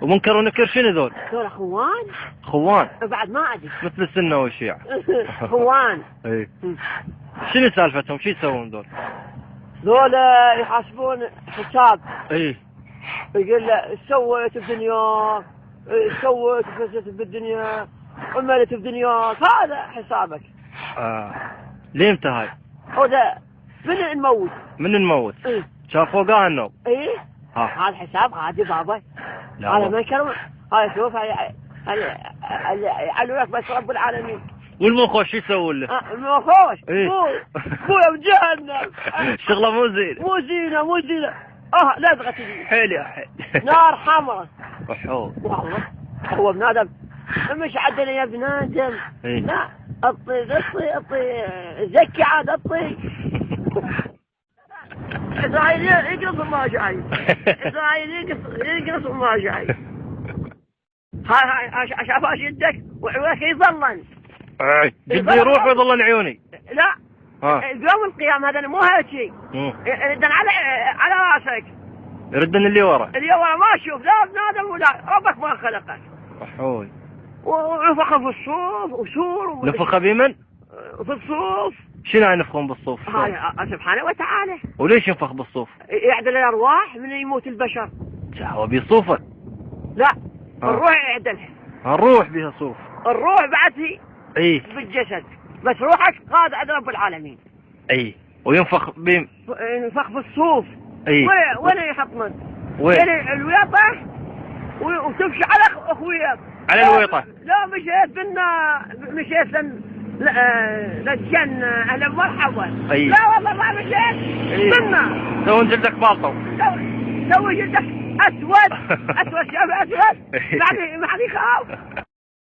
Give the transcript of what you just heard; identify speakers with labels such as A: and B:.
A: ومنكر ونكر شنو ذول؟
B: ذول خوان.
A: خوان؟
B: بعد ما ادري.
A: مثل السنة والشيعة.
B: خوان.
A: اي. شنو سالفتهم؟ شو يسوون ذول؟
B: ذول يحاسبون حساب.
A: اي.
B: يقول له ايش سويت بدنياك؟ ايش سويت وفزت بالدنيا؟ عملت بدنياك، هذا حسابك.
A: ليه امتى هاي؟
B: هذا من نموت.
A: من نموت؟
B: ايه.
A: كان فوقها النوم.
B: ايه. هذا حساب عادي بابا. هذا ما يكرم. هذا شوف هاي علو لك بس رب العالمين.
A: والمخوش شو يسوون له؟
B: المخوش؟
A: ايه.
B: بويا بجهنم.
A: شغله مو زين.
B: مو زينه مو زينه. لدغه تجي.
A: حيل يا حيل.
B: نار حمراء.
A: وحول.
B: والله هو ابن ادم. مش عدنا يا ابن ادم.
A: ايه.
B: لا اطي زكي عاد اطي. إسرائيل يقرص وما جاي. إسرائيل يقرص وما جاي. هاي شافاش يدك وعيونك يظلن.
A: جدي يروح ويظلن عيوني.
B: لا. يوم القيامة هذا مو هيك. يردن على راسك.
A: يردن اللي ورا.
B: اللي ورا ما اشوف لا ابن ادم ولا ربك ما خلقك.
A: وحول.
B: ونفخ في الصوف وسور.
A: نفخ بمن؟
B: في الصوف.
A: شنو ينفخون بالصوف؟
B: هاي سبحانه وتعالى.
A: وليش ينفخ بالصوف؟
B: يعدل الارواح من يموت البشر.
A: هو بيصوفه؟
B: لا. الروح يعدلها.
A: الروح بها صوف.
B: الروح بعد هي.
A: اي.
B: بالجسد. بس روحك قاد عند رب العالمين.
A: اي. وينفخ
B: ينفخ بالصوف.
A: اي.
B: وين يحطمن؟
A: وين؟
B: الويطة وتمشي على اخوياك.
A: على الويطة؟
B: لا مشيت للجنة اهلا مرحبا.
A: أي.
B: لا والله ما مشيت. منا.
A: سوون جلدك بالطو.
B: سوي جلدك اسود. اسود شاف اسود. ما حد يخاف.